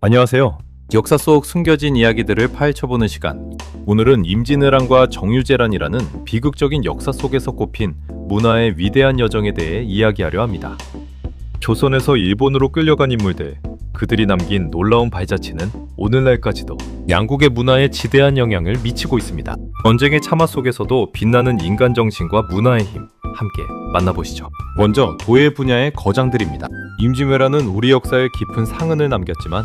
안녕하세요. 역사 속 숨겨진 이야기들을 파헤쳐보는 시간. 오늘은 임진왜란과 정유재란이라는 비극적인 역사 속에서 꼽힌 문화의 위대한 여정에 대해 이야기하려 합니다. 조선에서 일본으로 끌려간 인물들, 그들이 남긴 놀라운 발자취는 오늘날까지도 양국의 문화에 지대한 영향을 미치고 있습니다. 전쟁의 참화 속에서도 빛나는 인간 정신과 문화의 힘, 함께 만나보시죠. 먼저 도예 분야의 거장들입니다. 임진왜란은 우리 역사에 깊은 상흔을 남겼지만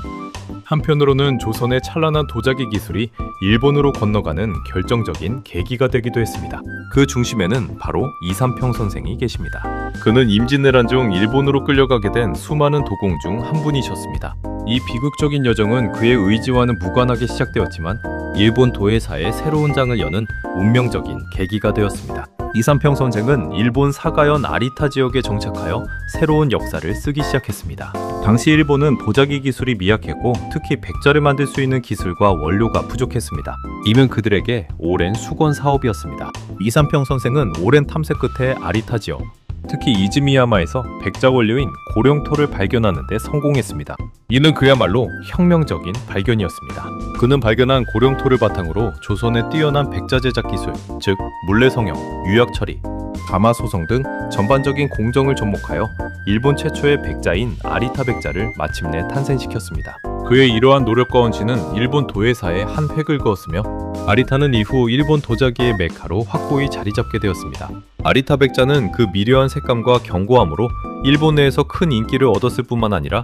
한편으로는 조선의 찬란한 도자기 기술이 일본으로 건너가는 결정적인 계기가 되기도 했습니다. 그 중심에는 바로 이삼평 선생이 계십니다. 그는 임진왜란 중 일본으로 끌려가게 된 수많은 도공 중 한 분이셨습니다. 이 비극적인 여정은 그의 의지와는 무관하게 시작되었지만 일본 도예사의 새로운 장을 여는 운명적인 계기가 되었습니다. 이삼평 선생은 일본 사가현 아리타 지역에 정착하여 새로운 역사를 쓰기 시작했습니다. 당시 일본은 도자기 기술이 미약했고 특히 백자를 만들 수 있는 기술과 원료가 부족했습니다. 이는 그들에게 오랜 수건 사업이었습니다. 이삼평 선생은 오랜 탐색 끝에 아리타 지역, 특히 이즈미야마에서 백자 원료인 고령토를 발견하는 데 성공했습니다. 이는 그야말로 혁명적인 발견이었습니다. 그는 발견한 고령토를 바탕으로 조선의 뛰어난 백자 제작 기술, 즉 물레성형, 유약처리, 가마소성 등 전반적인 공정을 접목하여 일본 최초의 백자인 아리타 백자를 마침내 탄생시켰습니다. 그의 이러한 노력과 헌신은 일본 도예사에 한 획을 그었으며 아리타는 이후 일본 도자기의 메카로 확고히 자리잡게 되었습니다. 아리타 백자는 그 미려한 색감과 견고함으로 일본 내에서 큰 인기를 얻었을 뿐만 아니라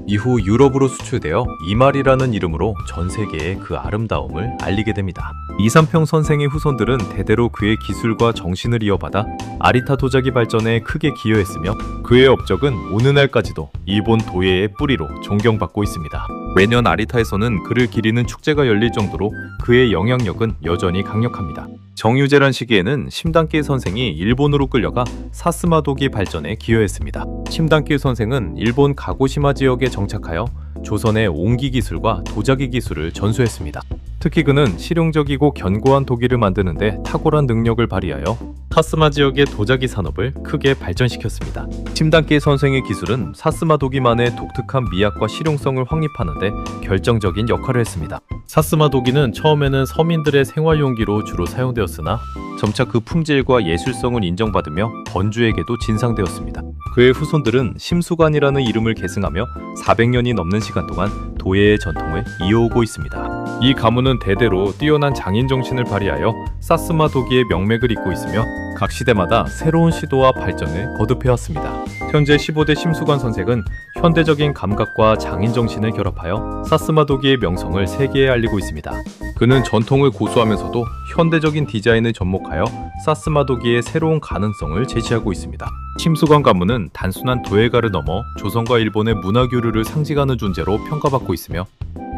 이후 유럽으로 수출되어 이말이라는 이름으로 전 세계에 그 아름다움을 알리게 됩니다. 이삼평 선생의 후손들은 대대로 그의 기술과 정신을 이어받아 아리타 도자기 발전에 크게 기여했으며 그의 업적은 오늘날까지도 일본 도예의 뿌리로 존경받고 있습니다. 매년 아리타에서는 그를 기리는 축제가 열릴 정도로 그의 영향력은 여전히 강력합니다. 정유재란 시기에는 심단길 선생이 일본으로 끌려가 사스마 도기 발전에 기여했습니다. 심단길 선생은 일본 가고시마 지역에 정착하여 조선의 옹기 기술과 도자기 기술을 전수했습니다. 특히 그는 실용적이고 견고한 도기를 만드는데 탁월한 능력을 발휘하여 사스마 지역의 도자기 산업을 크게 발전시켰습니다. 심단길 선생의 기술은 사스마 도기만의 독특한 미학과 실용성을 확립하는 데 결정적인 역할을 했습니다. 사스마 도기는 처음에는 서민들의 생활용기로 주로 사용되었으나 점차 그 품질과 예술성을 인정받으며 번주에게도 진상되었습니다. 그의 후손들은 심수관이라는 이름을 계승하며 400년이 넘는 시간 동안 도예의 전통을 이어오고 있습니다. 이 가문은 대대로 뛰어난 장인 정신을 발휘하여 사스마 도기의 명맥을 잇고 있으며 각 시대마다 새로운 시도와 발전을 거듭해왔습니다. 현재 15대 심수관 선생은 현대적인 감각과 장인 정신을 결합하여 사스마 도기의 명성을 세계에 알리고 있습니다. 그는 전통을 고수하면서도 현대적인 디자인을 접목하여 사스마 도기의 새로운 가능성을 제시하고 있습니다. 심수관 가문은 단순한 도예가를 넘어 조선과 일본의 문화 교류를 상징하는 존재로 평가받고 있으며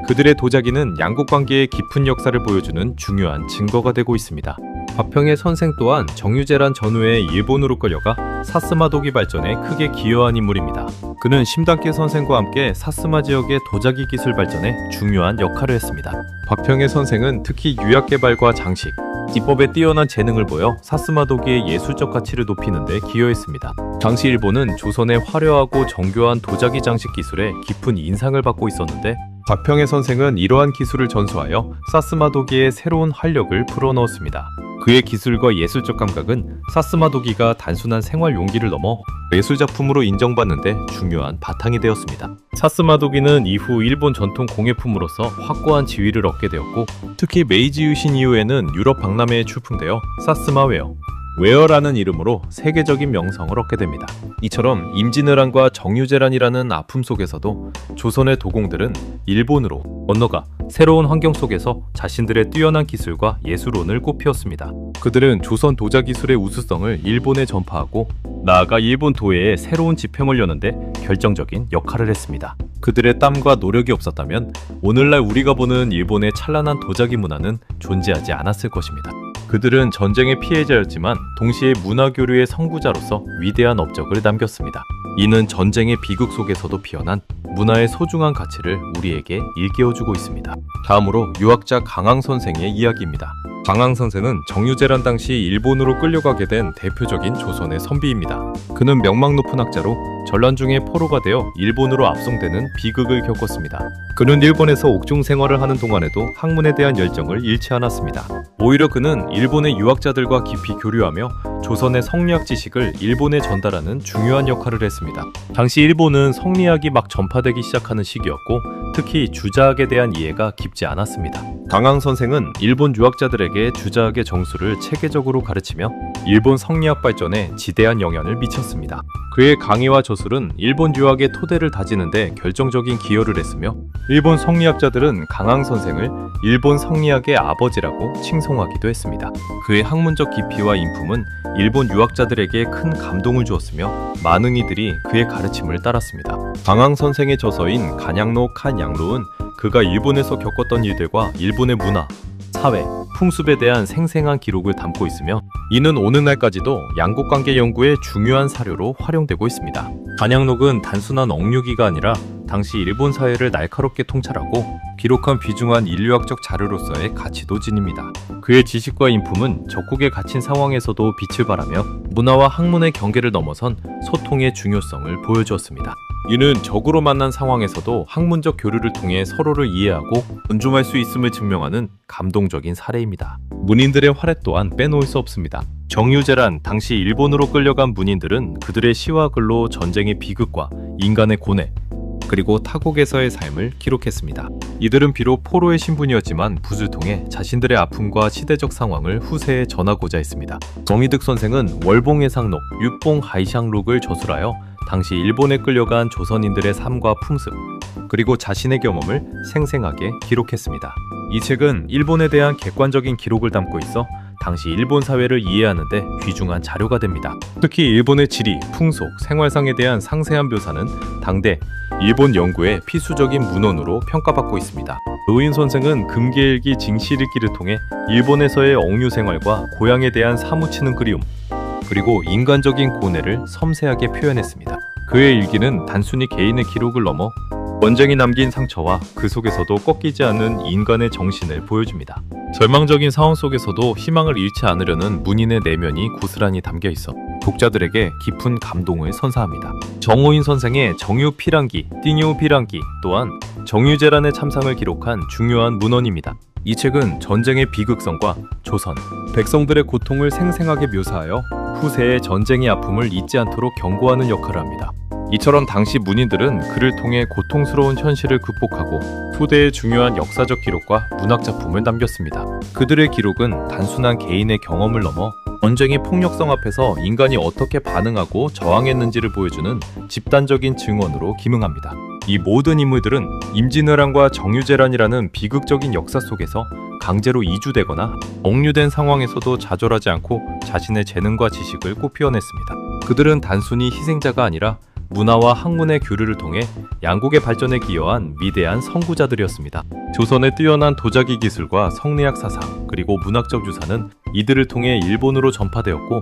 그들의 도자기는 양국 관계의 깊은 역사를 보여주는 중요한 증거가 되고 있습니다. 박평의 선생 또한 정유재란 전후에 일본으로 끌려가 사스마 도기 발전에 크게 기여한 인물입니다. 그는 심단길 선생과 함께 사스마 지역의 도자기 기술 발전에 중요한 역할을 했습니다. 박평의 선생은 특히 유약 개발과 장식, 기법에 뛰어난 재능을 보여 사스마 도기의 예술적 가치를 높이는 데 기여했습니다. 당시 일본은 조선의 화려하고 정교한 도자기 장식 기술에 깊은 인상을 받고 있었는데 박평의 선생은 이러한 기술을 전수하여 사스마 도기의 새로운 활력을 불어넣었습니다. 그의 기술과 예술적 감각은 사스마 도기가 단순한 생활 용기를 넘어 예술작품으로 인정받는 데 중요한 바탕이 되었습니다. 사스마 도기는 이후 일본 전통 공예품으로서 확고한 지위를 얻게 되었고 특히 메이지 유신 이후에는 유럽 박람회에 출품되어 사스마 웨어라는 이름으로 세계적인 명성을 얻게 됩니다. 이처럼 임진왜란과 정유재란이라는 아픔 속에서도 조선의 도공들은 일본으로 건너가 새로운 환경 속에서 자신들의 뛰어난 기술과 예술론을 꽃피웠습니다. 그들은 조선 도자 기술의 우수성을 일본에 전파하고 나아가 일본 도예의 새로운 지평을 여는데 결정적인 역할을 했습니다. 그들의 땀과 노력이 없었다면 오늘날 우리가 보는 일본의 찬란한 도자기 문화는 존재하지 않았을 것입니다. 그들은 전쟁의 피해자였지만 동시에 문화교류의 선구자로서 위대한 업적을 남겼습니다. 이는 전쟁의 비극 속에서도 피어난 문화의 소중한 가치를 우리에게 일깨워주고 있습니다. 다음으로 유학자 강항 선생의 이야기입니다. 강항 선생은 정유재란 당시 일본으로 끌려가게 된 대표적인 조선의 선비입니다. 그는 명망 높은 학자로 전란 중에 포로가 되어 일본으로 압송되는 비극을 겪었습니다. 그는 일본에서 옥중 생활을 하는 동안에도 학문에 대한 열정을 잃지 않았습니다. 오히려 그는 일본의 유학자들과 깊이 교류하며 조선의 성리학 지식을 일본에 전달하는 중요한 역할을 했습니다. 당시 일본은 성리학이 막 전파되기 시작하는 시기였고 특히 주자학에 대한 이해가 깊지 않았습니다. 강항 선생은 일본 유학자들에게 주자학의 정수를 체계적으로 가르치며 일본 성리학 발전에 지대한 영향을 미쳤습니다. 그의 강의와 저술은 일본 유학의 토대를 다지는 데 결정적인 기여를 했으며 일본 성리학자들은 강항 선생을 일본 성리학의 아버지라고 칭송하기도 했습니다. 그의 학문적 깊이와 인품은 일본 유학자들에게 큰 감동을 주었으며 많은 이들이 그의 가르침을 따랐습니다. 강항 선생의 저서인 간양로 칸양로는 그가 일본에서 겪었던 일들과 일본의 문화, 사회, 풍습에 대한 생생한 기록을 담고 있으며 이는 오늘날까지도 양국관계 연구의 중요한 사료로 활용되고 있습니다. 간양록은 단순한 억류기가 아니라 당시 일본 사회를 날카롭게 통찰하고 기록한 귀중한 인류학적 자료로서의 가치도 지닙니다. 그의 지식과 인품은 적국에 갇힌 상황에서도 빛을 발하며 문화와 학문의 경계를 넘어선 소통의 중요성을 보여주었습니다. 이는 적으로 만난 상황에서도 학문적 교류를 통해 서로를 이해하고 존중할 수 있음을 증명하는 감동적인 사례입니다. 문인들의 활약 또한 빼놓을 수 없습니다. 정유재란 당시 일본으로 끌려간 문인들은 그들의 시와 글로 전쟁의 비극과 인간의 고뇌, 그리고 타국에서의 삶을 기록했습니다. 이들은 비록 포로의 신분이었지만 붓을 통해 자신들의 아픔과 시대적 상황을 후세에 전하고자 했습니다. 정이득 선생은 월봉해상록, 육봉하이샹록을 저술하여 당시 일본에 끌려간 조선인들의 삶과 풍습, 그리고 자신의 경험을 생생하게 기록했습니다. 이 책은 일본에 대한 객관적인 기록을 담고 있어 당시 일본 사회를 이해하는 데 귀중한 자료가 됩니다. 특히 일본의 지리, 풍속, 생활상에 대한 상세한 묘사는 당대 일본 연구의 필수적인 문헌으로 평가받고 있습니다. 노인 선생은 금계일기 징시일기를 통해 일본에서의 억류 생활과 고향에 대한 사무치는 그리움, 그리고 인간적인 고뇌를 섬세하게 표현했습니다. 그의 일기는 단순히 개인의 기록을 넘어 전쟁이 남긴 상처와 그 속에서도 꺾이지 않는 인간의 정신을 보여줍니다. 절망적인 상황 속에서도 희망을 잃지 않으려는 문인의 내면이 고스란히 담겨 있어 독자들에게 깊은 감동을 선사합니다. 정호인 선생의 정유필랑기, 띵유필랑기 또한 정유재란의 참상을 기록한 중요한 문헌입니다. 이 책은 전쟁의 비극성과 조선, 백성들의 고통을 생생하게 묘사하여 후세의 전쟁의 아픔을 잊지 않도록 경고하는 역할을 합니다. 이처럼 당시 문인들은 그를 통해 고통스러운 현실을 극복하고 후대의 중요한 역사적 기록과 문학작품을 남겼습니다. 그들의 기록은 단순한 개인의 경험을 넘어 전쟁의 폭력성 앞에서 인간이 어떻게 반응하고 저항했는지를 보여주는 집단적인 증언으로 기능합니다. 이 모든 인물들은 임진왜란과 정유재란이라는 비극적인 역사 속에서 강제로 이주되거나 억류된 상황에서도 좌절하지 않고 자신의 재능과 지식을 꽃피워냈습니다. 그들은 단순히 희생자가 아니라 문화와 학문의 교류를 통해 양국의 발전에 기여한 위대한 선구자들이었습니다. 조선의 뛰어난 도자기 기술과 성리학 사상, 그리고 문학적 유산은 이들을 통해 일본으로 전파되었고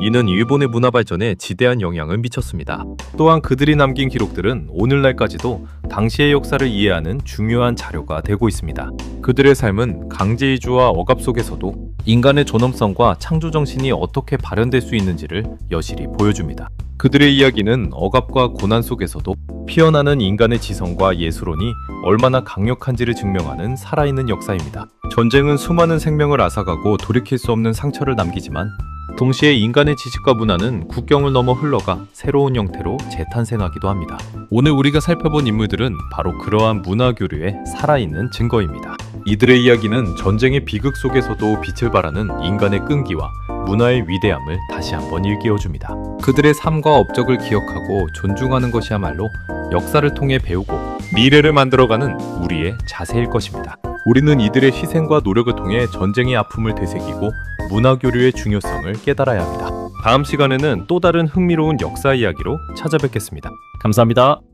이는 일본의 문화 발전에 지대한 영향을 미쳤습니다. 또한 그들이 남긴 기록들은 오늘날까지도 당시의 역사를 이해하는 중요한 자료가 되고 있습니다. 그들의 삶은 강제이주와 억압 속에서도 인간의 존엄성과 창조정신이 어떻게 발현될 수 있는지를 여실히 보여줍니다. 그들의 이야기는 억압과 고난 속에서도 피어나는 인간의 지성과 예술론이 얼마나 강력한지를 증명하는 살아있는 역사입니다. 전쟁은 수많은 생명을 앗아가고 돌이킬 수 없는 상처를 남기지만 동시에 인간의 지식과 문화는 국경을 넘어 흘러가 새로운 형태로 재탄생하기도 합니다. 오늘 우리가 살펴본 인물들은 바로 그러한 문화교류의 살아있는 증거입니다. 이들의 이야기는 전쟁의 비극 속에서도 빛을 발하는 인간의 끈기와 문화의 위대함을 다시 한번 일깨워줍니다. 그들의 삶과 업적을 기억하고 존중하는 것이야말로 역사를 통해 배우고 미래를 만들어가는 우리의 자세일 것입니다. 우리는 이들의 희생과 노력을 통해 전쟁의 아픔을 되새기고 문화교류의 중요성을 깨달아야 합니다. 다음 시간에는 또 다른 흥미로운 역사 이야기로 찾아뵙겠습니다. 감사합니다.